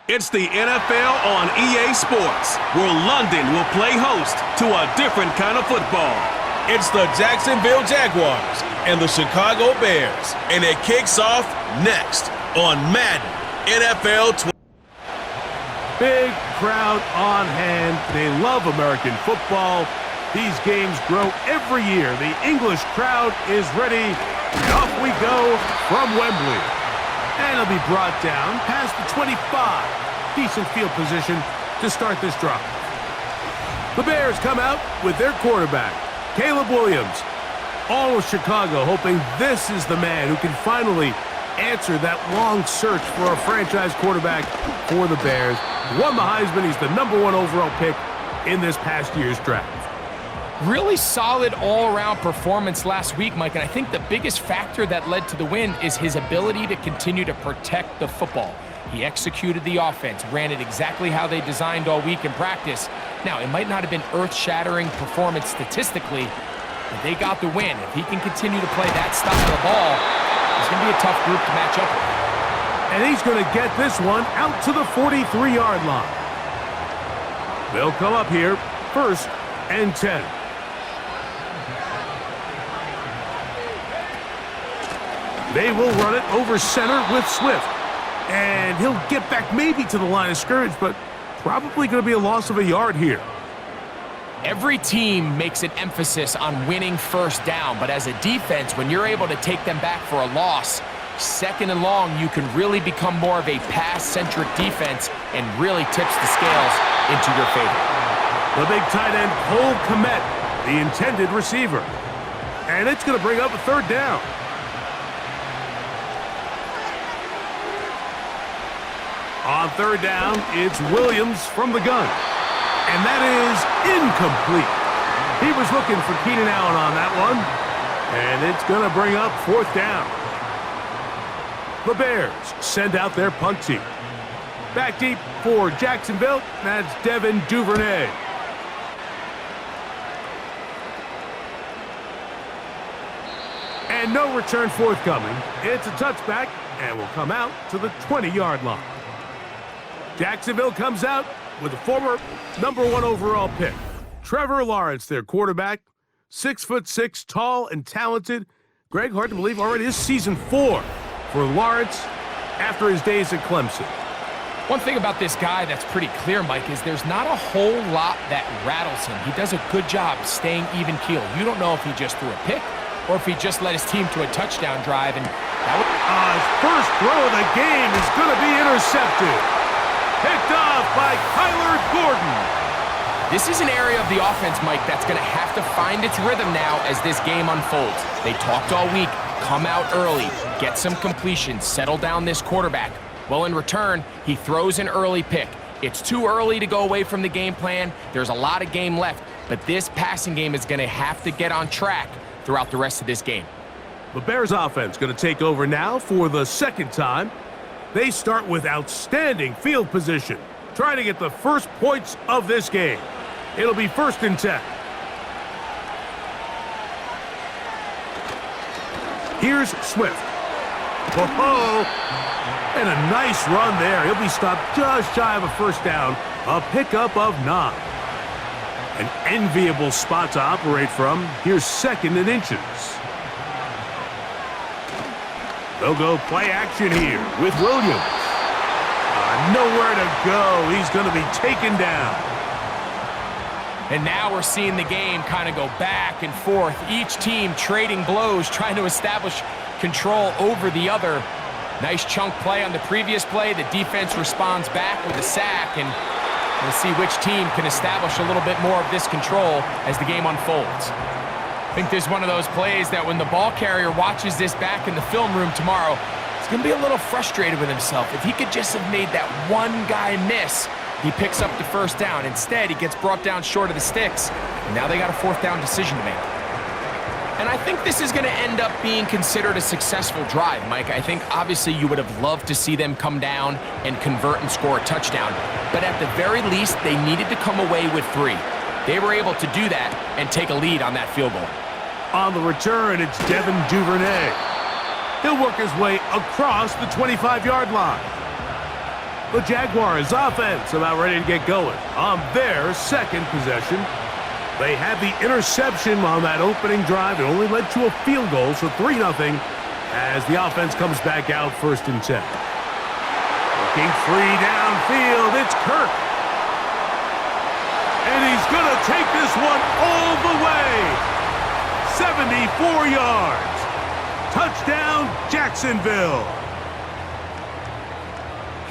It's the NFL on EA Sports, where London will play host to a different kind of football. It's the Jacksonville Jaguars and the Chicago Bears, and it kicks off next on Madden NFL 20. Big crowd on hand. They love American football. These games grow every year. The English crowd is ready. Off we go from Wembley. And it'll be brought down past the 25. Decent field position to start this drive. The Bears come out with their quarterback, Caleb Williams. All of Chicago hoping this is the man who can finally answer that long search for a franchise quarterback for the Bears. Won the Heisman. He's the #1 overall pick in this past year's draft. Really solid all-around performance last week, Mike, and I think the biggest factor that led to the win is his ability to continue to protect the football. He executed the offense, ran it exactly how they designed all week in practice. Now, it might not have been earth-shattering performance statistically, but they got the win. If he can continue to play that style of ball, it's going to be a tough group to match up with. And he's going to get this one out to the 43-yard line. They'll come up here, 1st and 10. They will run it over center with Swift. And he'll get back maybe to the line of scrimmage, but probably going to be a loss of a yard here. Every team makes an emphasis on winning first down, but as a defense, when you're able to take them back for a loss, 2nd and long, you can really become more of a pass-centric defense and really tips the scales into your favor. The big tight end, Cole Kmet, the intended receiver. And it's going to bring up a 3rd down. On 3rd down, it's Williams from the gun. And that is incomplete. He was looking for Keenan Allen on that one. And it's going to bring up 4th down. The Bears send out their punt team. Back deep for Jacksonville, that's Devin Duvernay. And no return forthcoming. It's a touchback and will come out to the 20-yard line. Jacksonville comes out with the former #1 overall pick, Trevor Lawrence, their quarterback. 6'6", tall and talented. Greg, hard to believe, already is season 4 for Lawrence after his days at Clemson. One thing about this guy that's pretty clear, Mike, is there's not a whole lot that rattles him. He does a good job staying even keel. You don't know if he just threw a pick or if he just led his team to a touchdown drive. And his first throw of the game is going to be intercepted. Picked off by Kyler Gordon. This is an area of the offense, Mike, that's going to have to find its rhythm now as this game unfolds. They talked all week, come out early, get some completion, settle down this quarterback. Well, in return, he throws an early pick. It's too early to go away from the game plan. There's a lot of game left, but this passing game is going to have to get on track throughout the rest of this game. The Bears offense going to take over now for the 2nd time. They start with outstanding field position, trying to get the first points of this game. It'll be 1st and 10. Here's Swift. Whoa! And a nice run there. He'll be stopped just shy of a 1st down. A pickup of 9. An enviable spot to operate from. Here's 2nd and inches. They'll go play action here with Williams. Nowhere to go. He's going to be taken down. And now we're seeing the game kind of go back and forth. Each team trading blows, trying to establish control over the other. Nice chunk play on the previous play. The defense responds back with a sack, and we'll see which team can establish a little bit more of this control as the game unfolds. I think this is one of those plays that when the ball carrier watches this back in the film room tomorrow, he's going to be a little frustrated with himself. If he could just have made that one guy miss, he picks up the 1st down. Instead, he gets brought down short of the sticks, and now they got a 4th down decision to make. And I think this is going to end up being considered a successful drive, Mike. I think obviously you would have loved to see them come down and convert and score a touchdown. But at the very least, they needed to come away with 3. They were able to do that and take a lead on that field goal. On the return, it's Devin Duvernay. He'll work his way across the 25-yard line. The Jaguars offense about ready to get going on their second possession. They had the interception on that opening drive. It only led to a field goal, so 3-0 as the offense comes back out 1st and 10. Looking free downfield, it's Kirk. And he's going to take this one all the way. 74 yards. Touchdown, Jacksonville.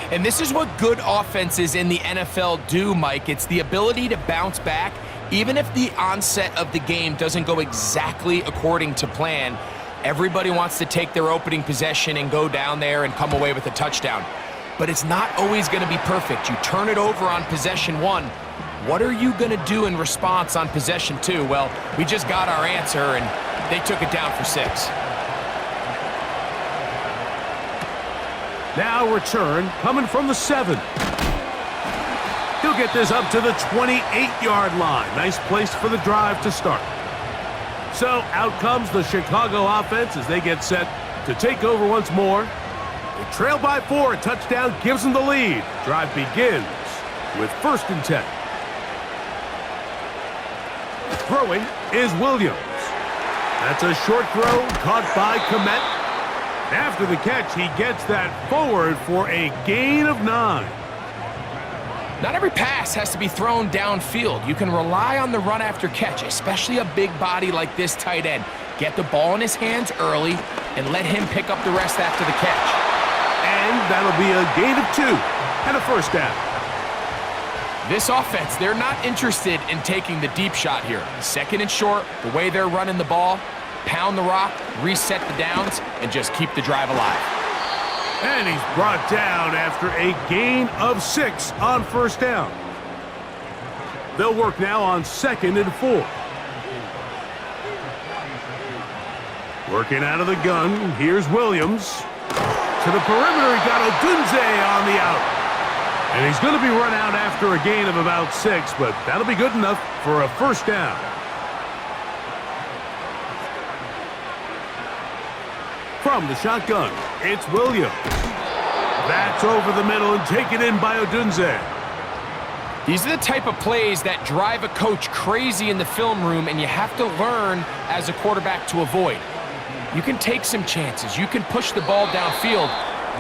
And this is what good offenses in the NFL do, Mike. It's the ability to bounce back, even if the onset of the game doesn't go exactly according to plan. Everybody wants to take their opening possession and go down there and come away with a touchdown. But it's not always going to be perfect. You turn it over on possession 1. What are you going to do in response on possession 2? Well, we just got our answer, and they took it down for 6. Now return coming from the 7. He'll get this up to the 28-yard line. Nice place for the drive to start. So out comes the Chicago offense as they get set to take over once more. They trail by 4. A touchdown gives them the lead. Drive begins with 1st and 10. Throwing is Williams. That's a short throw caught by Komet. After the catch, he gets that forward for a gain of 9. Not every pass has to be thrown downfield. You can rely on the run after catch, especially a big body like this tight end. Get the ball in his hands early and let him pick up the rest after the catch. And that'll be a gain of 2 and a 1st down. This offense, they're not interested in taking the deep shot here. 2nd and short, the way they're running the ball, pound the rock, reset the downs, and just keep the drive alive. And he's brought down after a gain of 6 on 1st down. They'll work now on 2nd and 4. Working out of the gun, here's Williams. To the perimeter, he got Odunze on the out. And he's going to be run out after a gain of about 6, but that'll be good enough for a 1st down. From the shotgun, it's Williams. That's over the middle and taken in by Odunze. These are the type of plays that drive a coach crazy in the film room, and you have to learn as a quarterback to avoid. You can take some chances. You can push the ball downfield,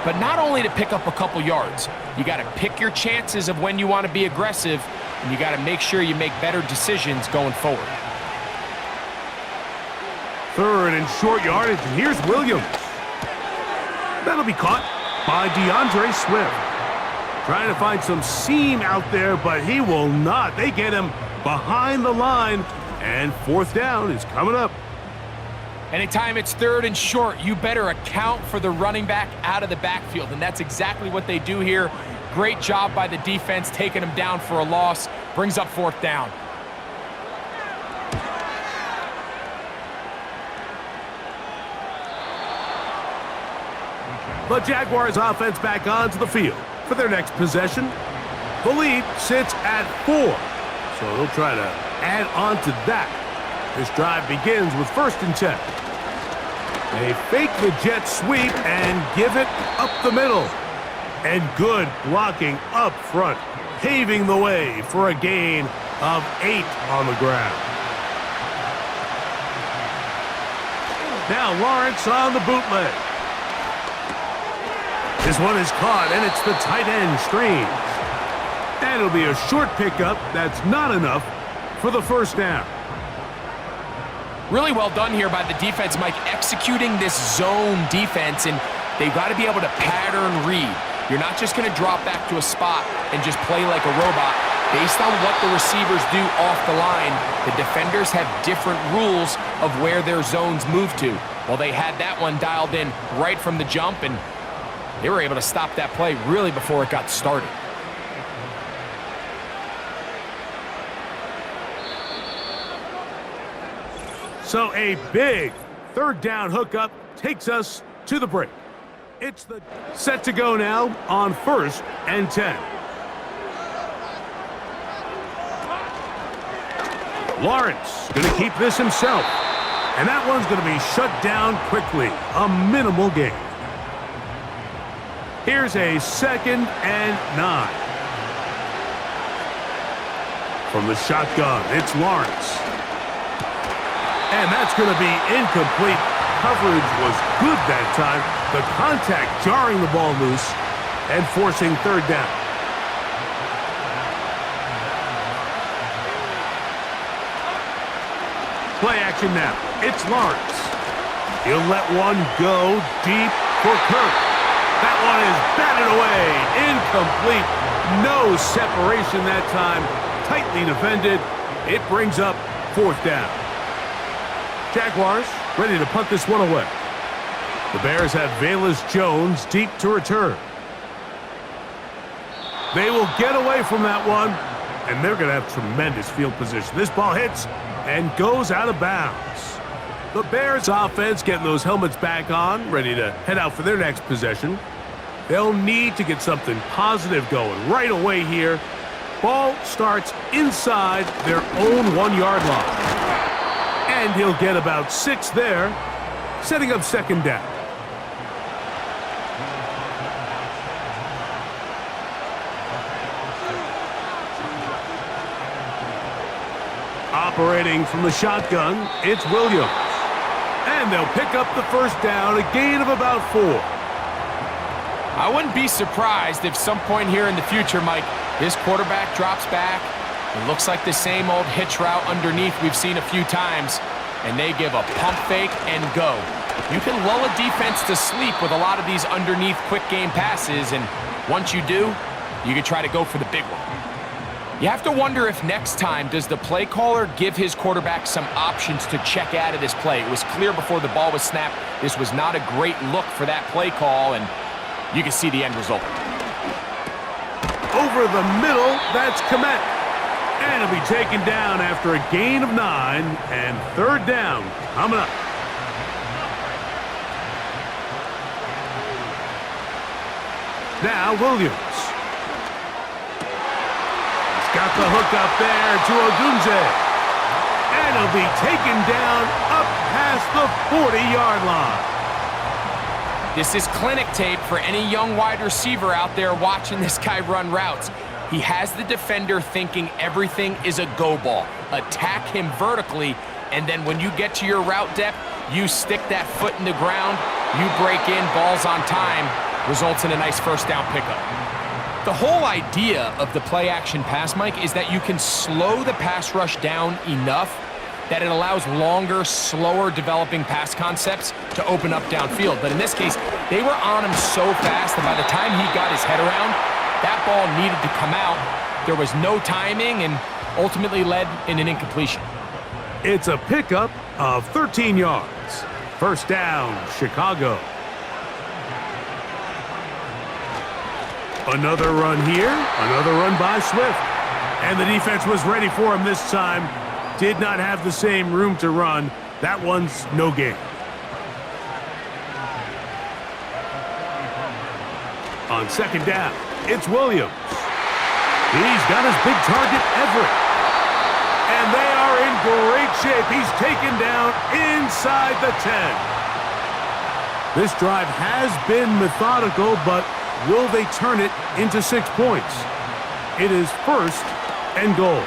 but not only to pick up a couple yards. You got to pick your chances of when you want to be aggressive, and you got to make sure you make better decisions going forward. 3rd and short yardage, and here's Williams. That'll be caught by DeAndre Swift. Trying to find some seam out there, but he will not. They get him behind the line, and 4th down is coming up. Anytime it's 3rd and short, you better account for the running back out of the backfield, and that's exactly what they do here. Great job by the defense, taking him down for a loss. Brings up 4th down. The Jaguars offense back onto the field for their next possession. The lead sits at 4, so they'll try to add on to that. This drive begins with 1st and 10. They fake the jet sweep and give it up the middle. And good blocking up front, paving the way for a gain of 8 on the ground. Now Lawrence on the bootleg. This one is caught, and it's the tight end Strange. And it'll be a short pickup. That's not enough for the 1st down. Really well done here by the defense, Mike, executing this zone defense, and they've got to be able to pattern read. You're not just going to drop back to a spot and just play like a robot. Based on what the receivers do off the line, the defenders have different rules of where their zones move to. Well, they had that one dialed in right from the jump, and they were able to stop that play really before it got started. So a big 3rd down hookup takes us to the break. It's the set to go now on 1st and 10. Lawrence going to keep this himself. And that one's going to be shut down quickly. A minimal gain. Here's a 2nd and 9. From the shotgun, it's Lawrence. And that's going to be incomplete. Coverage was good that time. The contact jarring the ball loose and forcing 3rd down. Play action now. It's Lawrence. He'll let one go deep for Kirk. That one is batted away. Incomplete. No separation that time. Tightly defended. It brings up 4th down. Jaguars ready to punt this one away. The Bears have Velus Jones deep to return. They will get away from that one, and they're going to have tremendous field position. This ball hits and goes out of bounds. The Bears offense getting those helmets back on, ready to head out for their next possession. They'll need to get something positive going right away here. Ball starts inside their own 1-yard line. And he'll get about 6 there, setting up 2nd down. Operating from the shotgun, it's Williams. And they'll pick up the 1st down, a gain of about 4. I wouldn't be surprised if some point here in the future, Mike, this quarterback drops back. It looks like the same old hitch route underneath we've seen a few times, and they give a pump fake and go. You can lull a defense to sleep with a lot of these underneath quick game passes, and once you do, you can try to go for the big one. You have to wonder if next time, does the play caller give his quarterback some options to check out of this play? It was clear before the ball was snapped, this was not a great look for that play call, and you can see the end result. Over the middle, that's Komet. And he'll be taken down after a gain of 9, and 3rd down coming up. Now Williams. He's got the hook up there to Odunze. And he'll be taken down up past the 40-yard line. This is clinic tape for any young wide receiver out there watching this guy run routes. He has the defender thinking everything is a go ball. Attack him vertically, and then when you get to your route depth, you stick that foot in the ground, you break in, balls on time, results in a nice 1st down pickup. The whole idea of the play action pass, Mike, is that you can slow the pass rush down enough that it allows longer, slower developing pass concepts to open up downfield. But in this case, they were on him so fast that by the time he got his head around, that ball needed to come out. There was no timing and ultimately led in an incompletion. It's a pickup of 13 yards. 1st down, Chicago. Another run here, another run by Swift. And the defense was ready for him this time. Did not have the same room to run. That one's no gain. On 2nd down, it's Williams. He's got his big target, Everett. And they are in great shape. He's taken down inside the 10. This drive has been methodical, but will they turn it into 6 points? It is 1st and goal.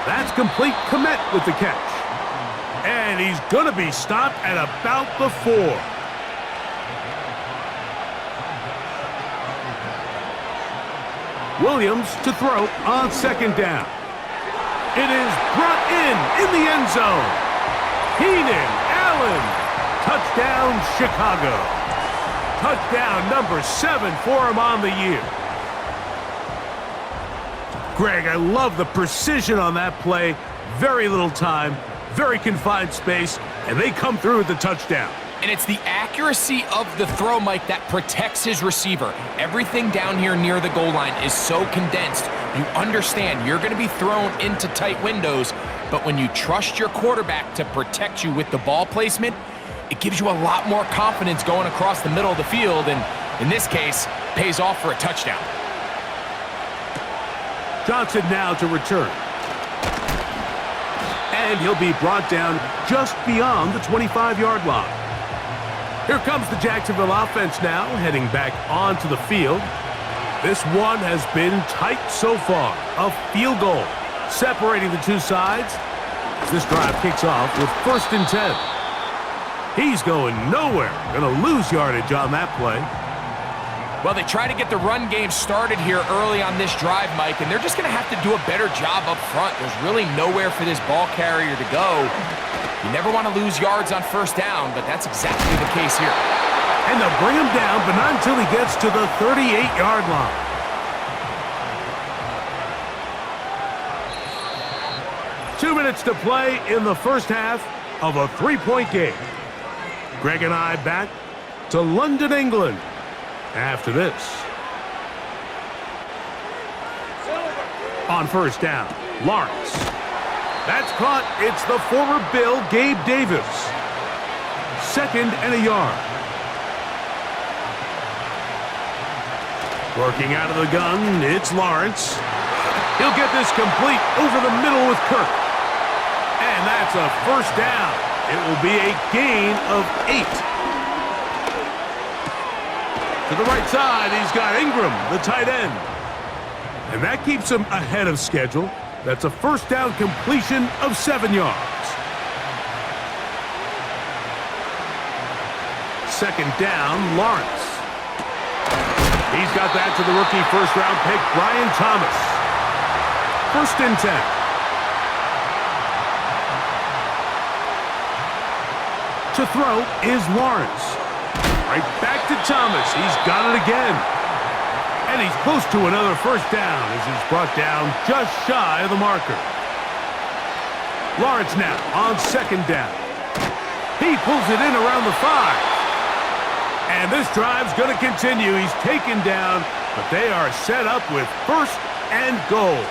That's complete. Komet with the catch. And he's going to be stopped at about the 4. Williams to throw on 2nd down. It is brought in the end zone. Keenan Allen. Touchdown, Chicago. Touchdown number 7 for him on the year. Greg, I love the precision on that play. Very little time, very confined space, and they come through with the touchdown. And it's the accuracy of the throw, Mike, that protects his receiver. Everything down here near the goal line is so condensed. You understand you're going to be thrown into tight windows, but when you trust your quarterback to protect you with the ball placement, it gives you a lot more confidence going across the middle of the field, and in this case, pays off for a touchdown. Johnson now to return. And he'll be brought down just beyond the 25-yard line. Here comes the Jacksonville offense now, heading back onto the field. This one has been tight so far. A field goal separating the two sides. This drive kicks off with 1st and 10. He's going nowhere. Going to lose yardage on that play. Well, they try to get the run game started here early on this drive, Mike, and they're just going to have to do a better job up front. There's really nowhere for this ball carrier to go. You never want to lose yards on 1st down, but that's exactly the case here. And they'll bring him down, but not until he gets to the 38-yard line. Two minutes to play in the first half of a 3-point game. Greg and I back to London, England after this. On 1st down, Lawrence. That's caught. It's the former Bill, Gabe Davis. 2nd and a yard. Working out of the gun, it's Lawrence. He'll get this complete over the middle with Kirk. And that's a 1st down. It will be a gain of 8. To the right side, he's got Ingram, the tight end. And that keeps him ahead of schedule. That's a 1st down completion of 7 yards. 2nd down, Lawrence. He's got that to the rookie 1st-round pick, Brian Thomas. 1st and 10. To throw is Lawrence. Right back to Thomas. He's got it again. And he's close to another 1st down as he's brought down just shy of the marker. Lawrence now on 2nd down. He pulls it in around the 5. And this drive's going to continue. He's taken down, but they are set up with 1st and goal.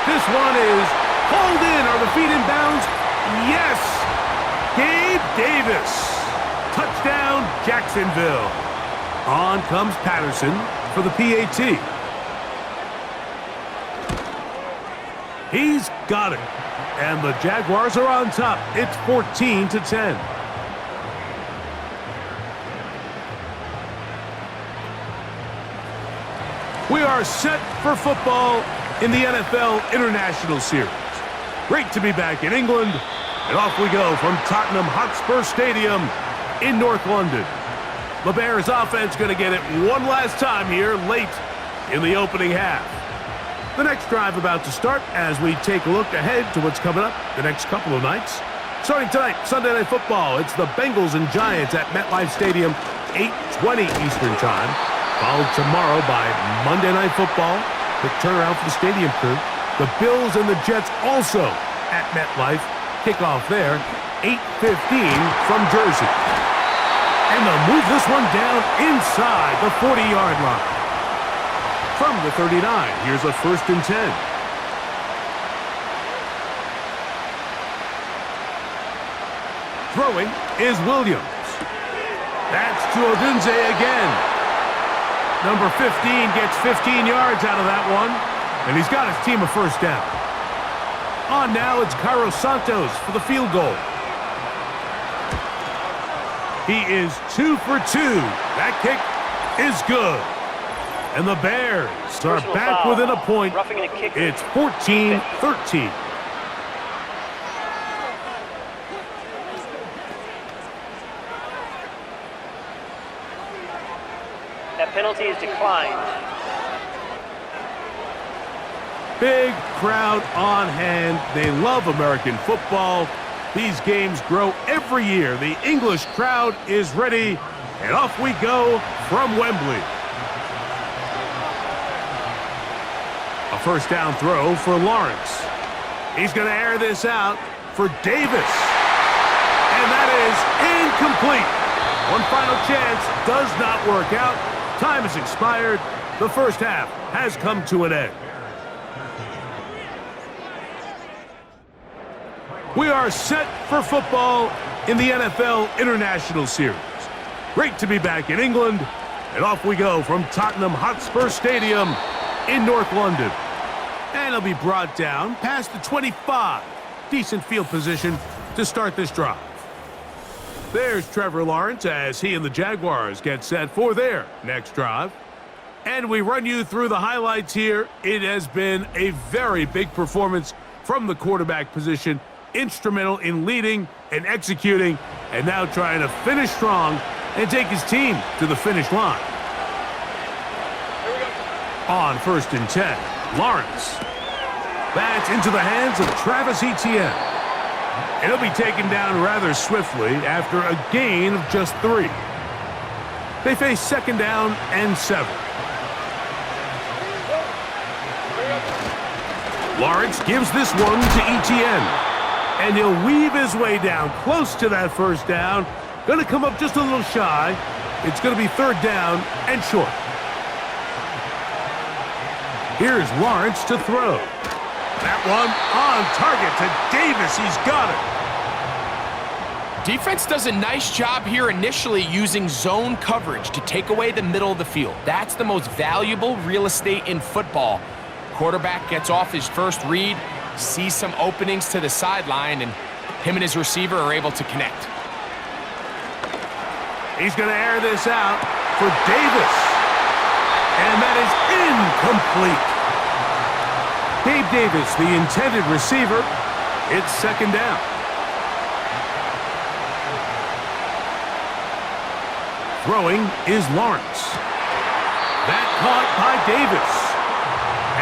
This one is hauled in. Are the feet in bounds? Yes! Gabe Davis. Touchdown, Jacksonville. On comes Patterson for the PAT. He's got it. And the Jaguars are on top. It's 14-10. We are set for football in the NFL International Series. Great to be back in England. And off we go from Tottenham Hotspur Stadium in North London. The Bears offense going to get it one last time here late in the opening half. The next drive about to start as we take a look ahead to what's coming up the next couple of nights. Starting tonight, Sunday Night Football. It's the Bengals and Giants at MetLife Stadium, 8:20 Eastern Time. Followed tomorrow by Monday Night Football. Quick turnaround for the stadium crew. The Bills and the Jets also at MetLife. Kickoff there, 8:15 from Jersey. And they'll move this one down inside the 40-yard line. From the 39, here's a 1st and 10. Throwing is Williams. That's to Odunze again. Number 15 gets 15 yards out of that one, and he's got his team a 1st down. On now, it's Cairo Santos for the field goal. He is 2 for 2. That kick is good. And the Bears are back within a point. It's 14-13. That penalty is declined. Big crowd on hand. They love American football. These games grow every year. The English crowd is ready, and off we go from Wembley. A 1st down throw for Lawrence. He's going to air this out for Davis. And that is incomplete. One final chance does not work out. Time has expired. The first half has come to an end. We are set for football in the NFL International Series. Great to be back in England. And off we go from Tottenham Hotspur Stadium in North London. And it'll be brought down past the 25. Decent field position to start this drive. There's Trevor Lawrence as he and the Jaguars get set for their next drive. And we run you through the highlights here. It has been a very big performance from the quarterback position, instrumental in leading and executing, and now trying to finish strong and take his team to the finish line. On 1st and 10, Lawrence. That's into the hands of Travis Etienne. And he'll be taken down rather swiftly after a gain of just 3. They face 2nd down and 7. Lawrence gives this one to Etienne. And he'll weave his way down close to that 1st down. Going to come up just a little shy. It's going to be 3rd down and short. Here's Lawrence to throw. That one on target to Davis. He's got it. Defense does a nice job here initially using zone coverage to take away the middle of the field. That's the most valuable real estate in football. Quarterback gets off his first read, sees some openings to the sideline, and him and his receiver are able to connect. He's going to air this out for Davis. And that is incomplete. Gabe Davis, the intended receiver. It's 2nd down. Throwing is Lawrence. That caught by Davis.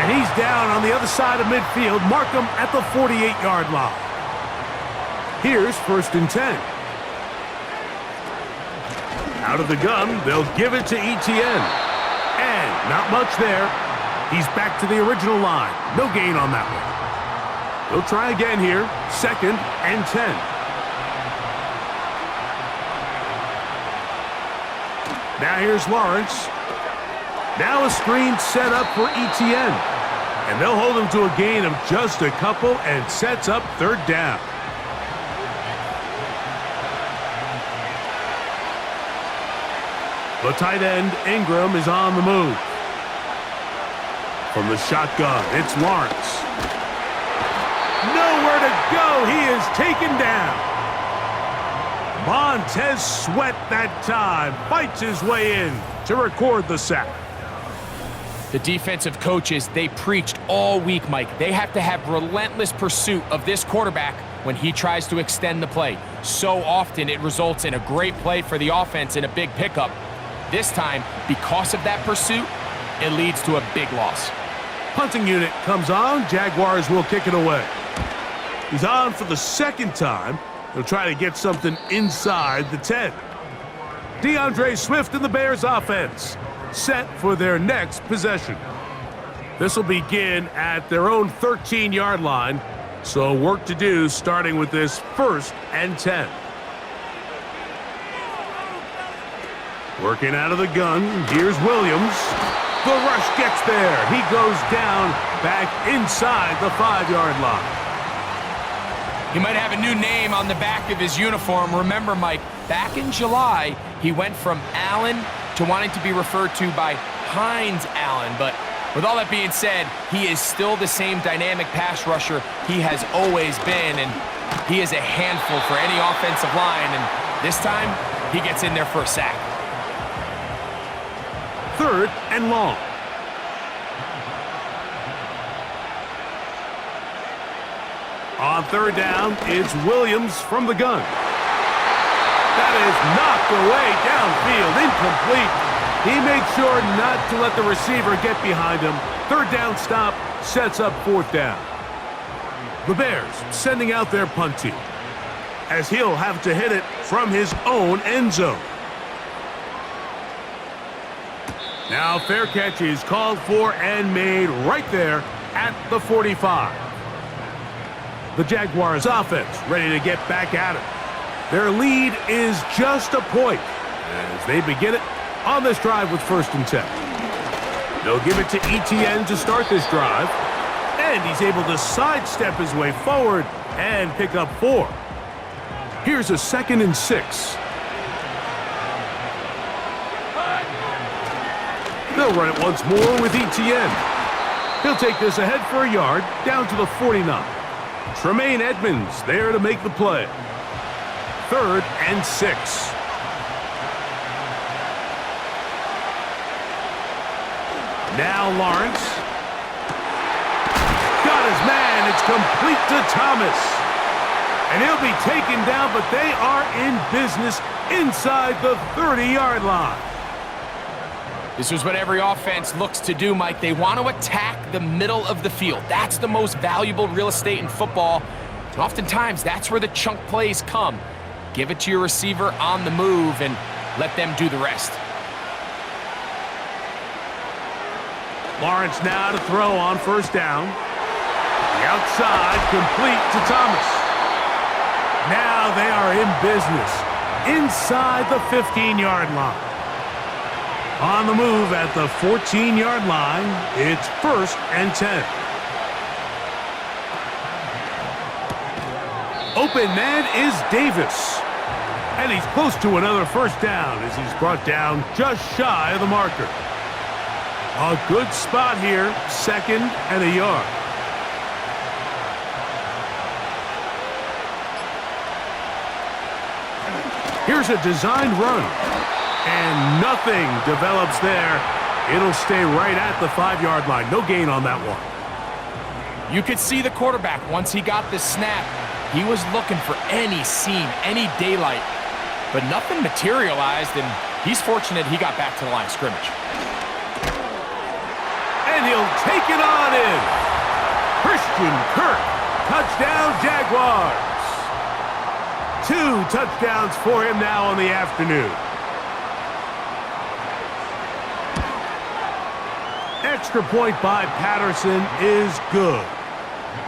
And he's down on the other side of midfield. Mark him at the 48-yard line. Here's 1st and 10. Out of the gun, they'll give it to Etienne. And not much there. He's back to the original line. No gain on that one. They'll try again here. 2nd and 10. Now here's Lawrence. Now a screen set up for Etienne. And they'll hold him to a gain of just a couple and sets up 3rd down. The tight end, Ingram, is on the move. From the shotgun, it's Lawrence. Nowhere to go. He is taken down. Montez Sweat that time fights his way in to record the sack. The defensive coaches, they preached all week, Mike. They have to have relentless pursuit of this quarterback when he tries to extend the play. So often it results in a great play for the offense and a big pickup. This time, because of that pursuit, it leads to a big loss. Punting unit comes on. Jaguars will kick it away. He's on for the 2nd time. They'll try to get something inside the 10. DeAndre Swift and the Bears offense set for their next possession. This will begin at their own 13-yard line. So work to do starting with this 1st and 10. Working out of the gun, here's Williams. The rush gets there. He goes down back inside the 5-yard line. He might have a new name on the back of his uniform. Remember, Mike, back in July, he went from Allen to wanting to be referred to by Hines Allen. But with all that being said, he is still the same dynamic pass rusher he has always been, and he is a handful for any offensive line. And this time, he gets in there for a sack. 3rd and long. On 3rd down, it's Williams from the gun. That is knocked away downfield, incomplete. He made sure not to let the receiver get behind him. 3rd down stop sets up 4th down. The Bears sending out their punt team, as he'll have to hit it from his own end zone. Now fair catch is called for and made right there at the 45. The Jaguars offense ready to get back at it. Their lead is just a point as they begin it on this drive with 1st and 10. They'll give it to Etienne to start this drive, and he's able to sidestep his way forward and pick up 4. Here's a 2nd and 6. They'll run it once more with Etienne. He'll take this ahead for a yard down to the 49. Tremaine Edmonds there to make the play. 3rd and 6. Now Lawrence. Got his man. It's complete to Thomas. And he'll be taken down, but they are in business inside the 30-yard line. This is what every offense looks to do, Mike. They want to attack the middle of the field. That's the most valuable real estate in football. And oftentimes, that's where the chunk plays come. Give it to your receiver on the move and let them do the rest. Lawrence now to throw on 1st down. The outside complete to Thomas. Now they are in business inside the 15-yard line. On the move at the 14-yard line, it's 1st and 10. Open man is Davis. And he's close to another 1st down as he's brought down just shy of the marker. A good spot here, 2nd and a yard. Here's a designed run. And nothing develops there. It'll stay right at the 5-yard line. No gain on that one. You could see the quarterback, once he got the snap, he was looking for any seam, any daylight. But nothing materialized, and he's fortunate he got back to the line of scrimmage. And he'll take it on in. Christian Kirk, touchdown Jaguars. 2 touchdowns for him now on the afternoon. Extra point by Patterson is good.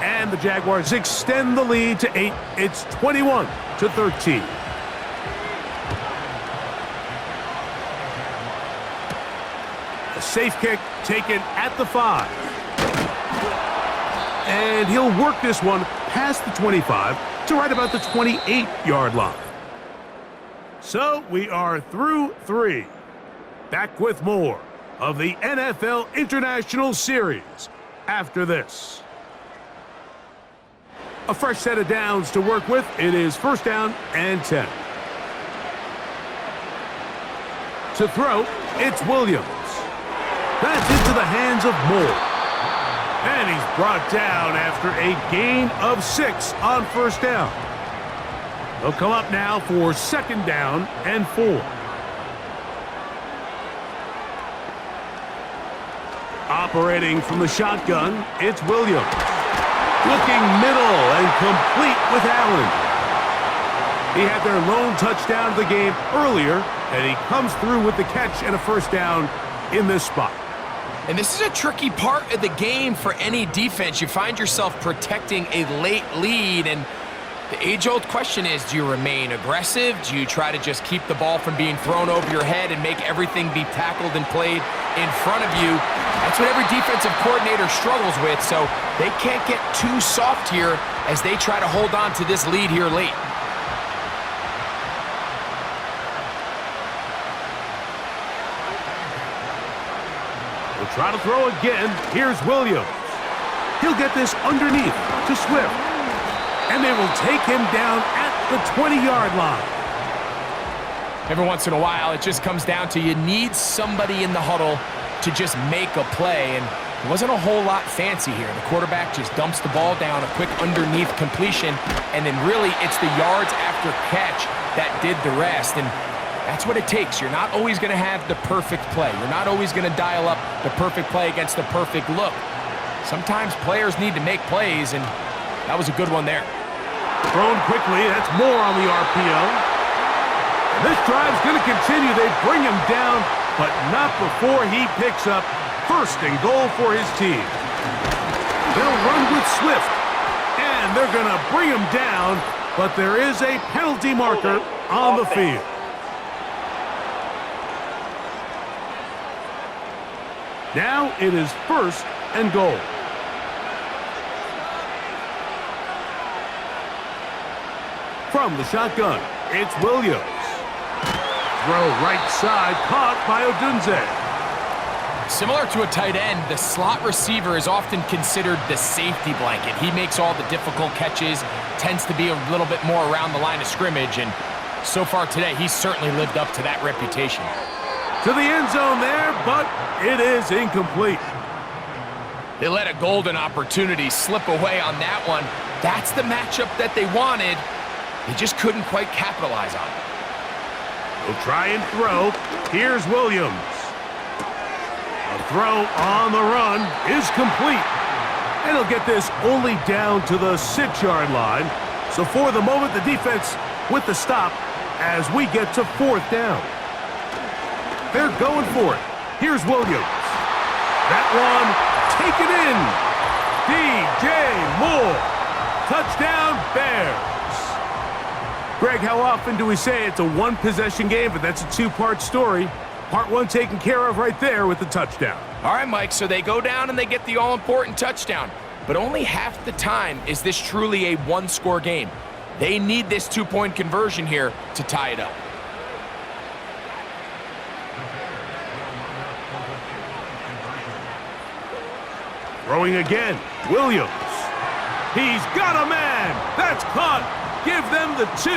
And the Jaguars extend the lead to 8. It's 21-13. A safe kick taken at the 5. And he'll work this one past the 25 to right about the 28-yard line. So we are through 3. Back with more of the NFL International Series after this. A fresh set of downs to work with. It is 1st down and 10. To throw, it's Williams. That's into the hands of Moore. And he's brought down after a gain of 6 on 1st down. They'll come up now for 2nd down and 4. Operating from the shotgun, it's Williams. Looking middle and complete with Allen. He had their lone touchdown of the game earlier, and he comes through with the catch and a 1st down in this spot. And this is a tricky part of the game for any defense. You find yourself protecting a late lead, and the age-old question is, do you remain aggressive? Do you try to just keep the ball from being thrown over your head and make everything be tackled and played in front of you? That's what every defensive coordinator struggles with, so they can't get too soft here as they try to hold on to this lead here late. We'll try to throw again. Here's Williams. He'll get this underneath to Swift. And they will take him down at the 20-yard line. Every once in a while, it just comes down to you need somebody in the huddle to just make a play, and it wasn't a whole lot fancy here. The quarterback just dumps the ball down, a quick underneath completion, and then really it's the yards after catch that did the rest, and that's what it takes. You're not always going to have the perfect play. You're not always going to dial up the perfect play against the perfect look. Sometimes players need to make plays, and that was a good one there. Thrown quickly. That's more on the RPO. And this drive's going to continue. They bring him down, but not before he picks up 1st and goal for his team. They'll run with Swift, and they're going to bring him down, but there is a penalty marker on the field. Now it is 1st and goal. From the shotgun, it's Williams. Throw right side, caught by Odunze. Similar to a tight end, the slot receiver is often considered the safety blanket. He makes all the difficult catches, tends to be a little bit more around the line of scrimmage, and so far today, he's certainly lived up to that reputation. To the end zone there, but it is incomplete. They let a golden opportunity slip away on that one. That's the matchup that they wanted. They just couldn't quite capitalize on it. He'll try and throw. Here's Williams. A throw on the run is complete. And he'll get this only down to the 6-yard line. So for the moment, the defense with the stop as we get to 4th down. They're going for it. Here's Williams. That one taken in. DJ Moore. Touchdown, Bears. Greg, how often do we say it's a one-possession game, but that's a two-part story? Part one taken care of right there with the touchdown. All right, Mike, so they go down and they get the all-important touchdown. But only half the time is this truly a one-score game. They need this 2-point conversion here to tie it up. Throwing again, Williams. He's got a man. That's caught. Give them the 2,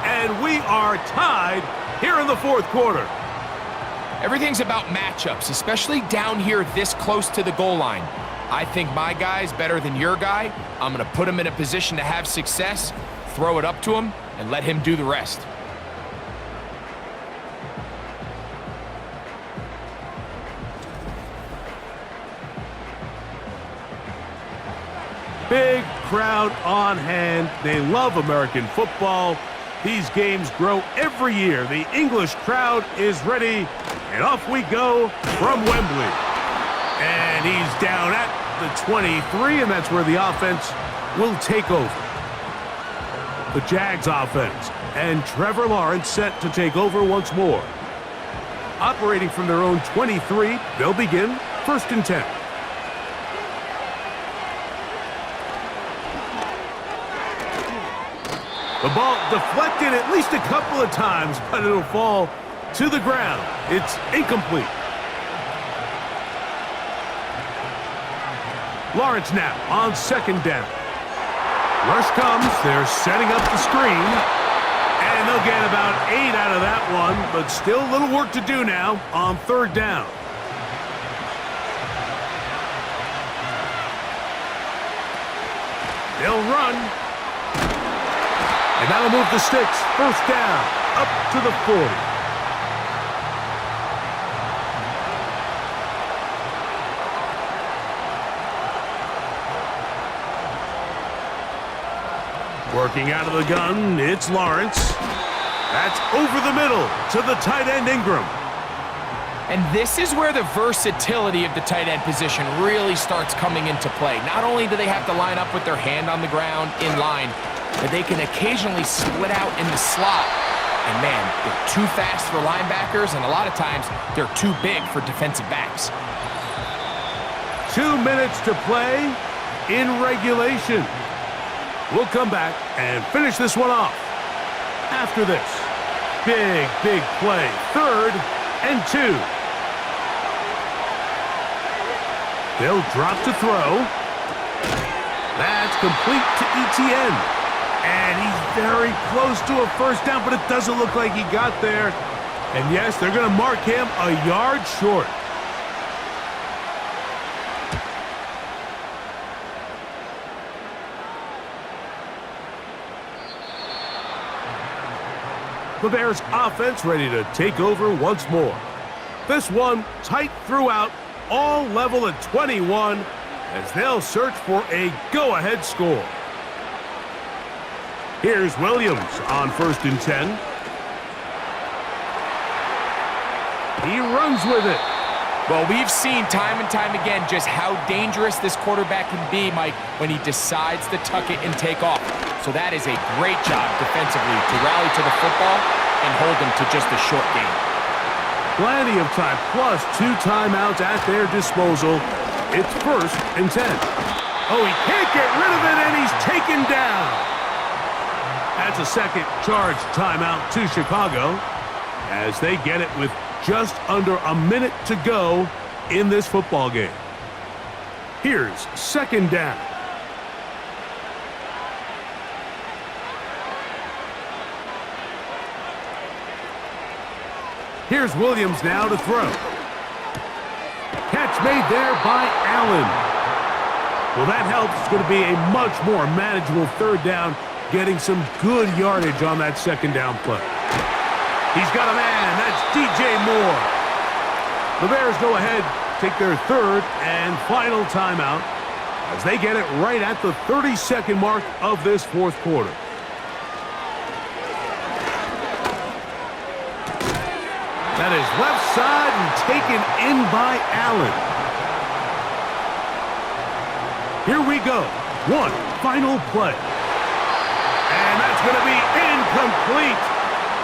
and we are tied here in the 4th quarter. Everything's about matchups, especially down here this close to the goal line. I think my guy's better than your guy. I'm going to put him in a position to have success, throw it up to him, and let him do the rest. Big crowd on hand. They love American football. These games grow every year. The English crowd is ready, and off we go from Wembley. And he's down at the 23, and that's where the offense will take over. The Jags offense, and Trevor Lawrence set to take over once more. Operating from their own 23, they'll begin 1st and 10. The ball deflected at least a couple of times, but it'll fall to the ground. It's incomplete. Lawrence now on 2nd down. Rush comes. They're setting up the screen. And they'll get about 8 out of that one, but still a little work to do now on 3rd down. They'll run. And that'll move the sticks. 1st down, up to the 40. Working out of the gun, it's Lawrence. That's over the middle to the tight end Ingram. And this is where the versatility of the tight end position really starts coming into play. Not only do they have to line up with their hand on the ground in line, but they can occasionally split out in the slot. And man, they're too fast for linebackers, and a lot of times they're too big for defensive backs. 2 minutes to play in regulation. We'll come back and finish this one off after this. Big play. 3rd and 2. They'll drop to throw. That's complete to ETN. And he's very close to a 1st down, but it doesn't look like he got there. And yes, they're going to mark him a yard short. The Bears offense ready to take over once more. This one tight throughout, all level at 21, as they'll search for a go-ahead score. Here's Williams on 1st and 10. He runs with it. Well, we've seen time and time again just how dangerous this quarterback can be, Mike, when he decides to tuck it and take off. So that is a great job defensively to rally to the football and hold them to just a short game. Plenty of time, plus 2 timeouts at their disposal. It's 1st and 10. Oh, he can't get rid of it, and he's taken down. That's a second charge timeout to Chicago as they get it with just under a minute to go in this football game. Here's second down. Here's Williams now to throw. Catch made there by Allen. Well, that helps. It's going to be a much more manageable third down, getting some good yardage on that second down play. He's got a man. That's DJ Moore. The Bears go ahead, take their third and final timeout as they get it right at the 30-second mark of this fourth quarter. That is left side and taken in by Allen. Here we go. One final play. And that's going to be incomplete.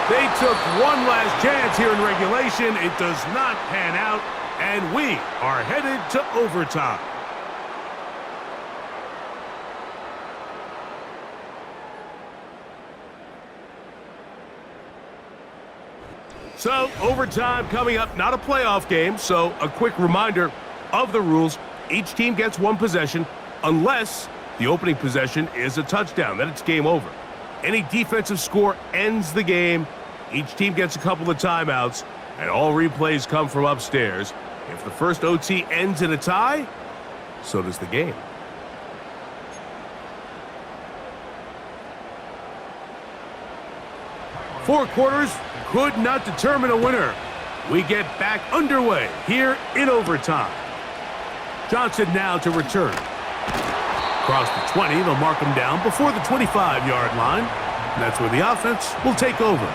They took one last chance here in regulation. It does not pan out, and we are headed to overtime. So, overtime coming up, not a playoff game, so a quick reminder of the rules. Each team gets one possession unless the opening possession is a touchdown. Then it's game over. Any defensive score ends the game. Each team gets a couple of timeouts, and all replays come from upstairs. If the first OT ends in a tie, so does the game. Four quarters could not determine a winner. We get back underway here in overtime. Johnson now to return. Across the 20, they'll mark him down before the 25-yard line. And that's where the offense will take over.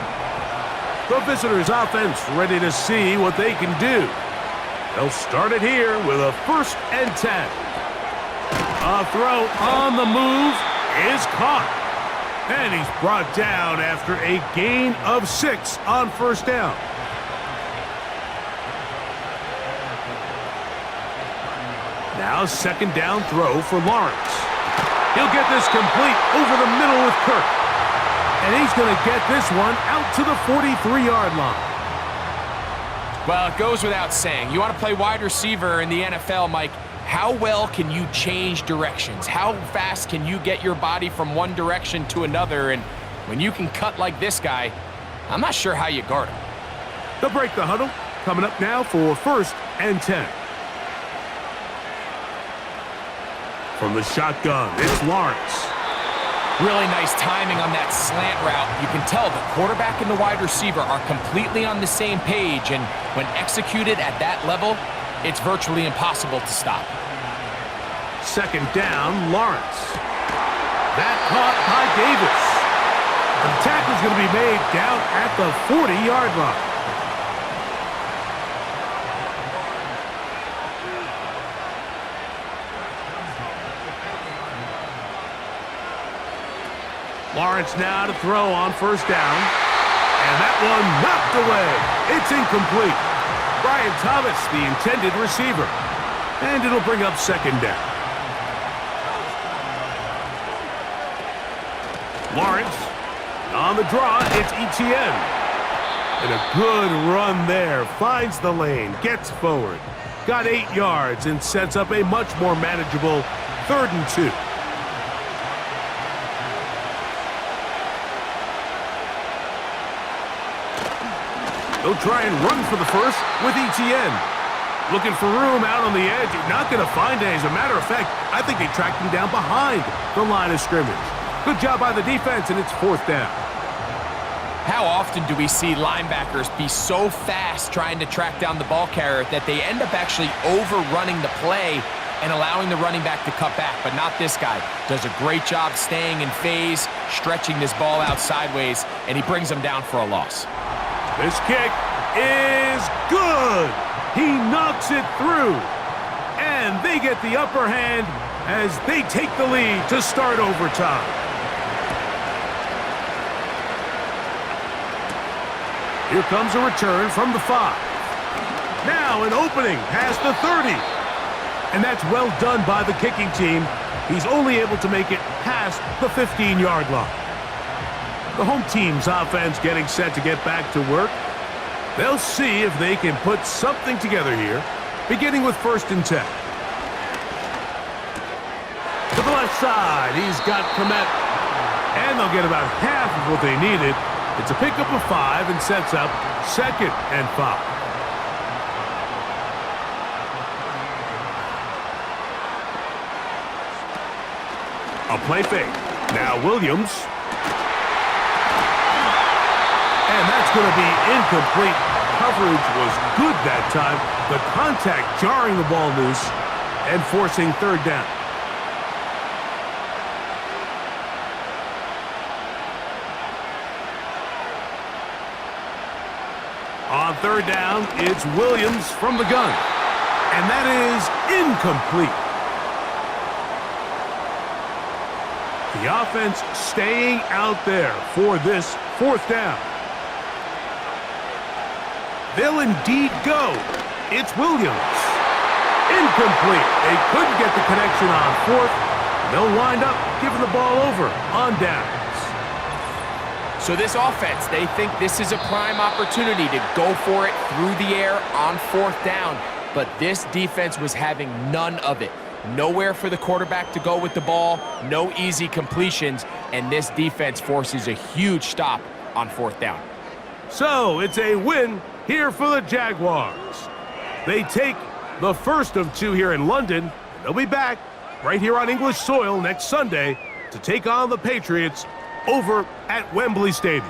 The visitors' offense ready to see what they can do. They'll start it here with a 1st and 10. A throw on the move is caught. And he's brought down after a gain of 6 on 1st down. Now 2nd down throw for Lawrence. He'll get this complete over the middle with Kirk. And he's going to get this one out to the 43-yard line. Well, it goes without saying. You want to play wide receiver in the NFL, Mike, how well can you change directions? How fast can you get your body from one direction to another? And when you can cut like this guy, I'm not sure how you guard him. They'll break the huddle. Coming up now for 1st and 10. From the shotgun, it's Lawrence. Really nice timing on that slant route. You can tell the quarterback and the wide receiver are completely on the same page, and when executed at that level, it's virtually impossible to stop. 2nd down, Lawrence. That caught by Davis. The tackle's going to be made down at the 40-yard line. Lawrence now to throw on 1st down. And that one knocked away. It's incomplete. Brian Thomas, the intended receiver. And it'll bring up 2nd down. Lawrence on the draw, it's Etienne. And a good run there. Finds the lane, gets forward. Got 8 yards and sets up a much more manageable 3rd and 2. They'll try and run for the first with Etienne. Looking for room out on the edge. Not going to find it. As a matter of fact, I think they tracked him down behind the line of scrimmage. Good job by the defense, and it's 4th down. How often do we see linebackers be so fast trying to track down the ball carrier that they end up actually overrunning the play and allowing the running back to cut back? But not this guy. Does a great job staying in phase, stretching this ball out sideways, and he brings him down for a loss. This kick is good. He knocks it through. And they get the upper hand as they take the lead to start overtime. Here comes a return from the 5. Now an opening past the 30. And that's well done by the kicking team. He's only able to make it past the 15-yard line. The home team's offense getting set to get back to work. They'll see if they can put something together here beginning with 1st and 10. To the left side, he's got Komet, and they'll get about half of what they needed. It's a pickup of 5 and sets up 2nd and 5. A play fake. Now Williams. And that's going to be incomplete. Coverage was good that time. The contact jarring the ball loose and forcing 3rd down. On 3rd down, it's Williams from the gun. And that is incomplete. The offense staying out there for this 4th down. They'll indeed go. It's Williams. Incomplete. They couldn't get the connection on 4th. They'll wind up giving the ball over on downs. So this offense, they think this is a prime opportunity to go for it through the air on 4th down. But this defense was having none of it. Nowhere for the quarterback to go with the ball, no easy completions, and this defense forces a huge stop on 4th down. So it's a win here for the Jaguars. They take the first of 2 here in London. They'll be back right here on English soil next Sunday to take on the Patriots over at Wembley Stadium.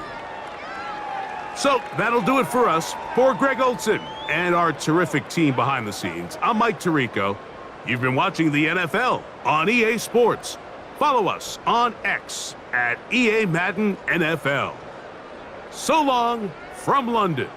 So that'll do it for us. For Greg Olson and our terrific team behind the scenes, I'm Mike Tirico. You've been watching the NFL on EA Sports. Follow us on X at EA Madden NFL. So long from London.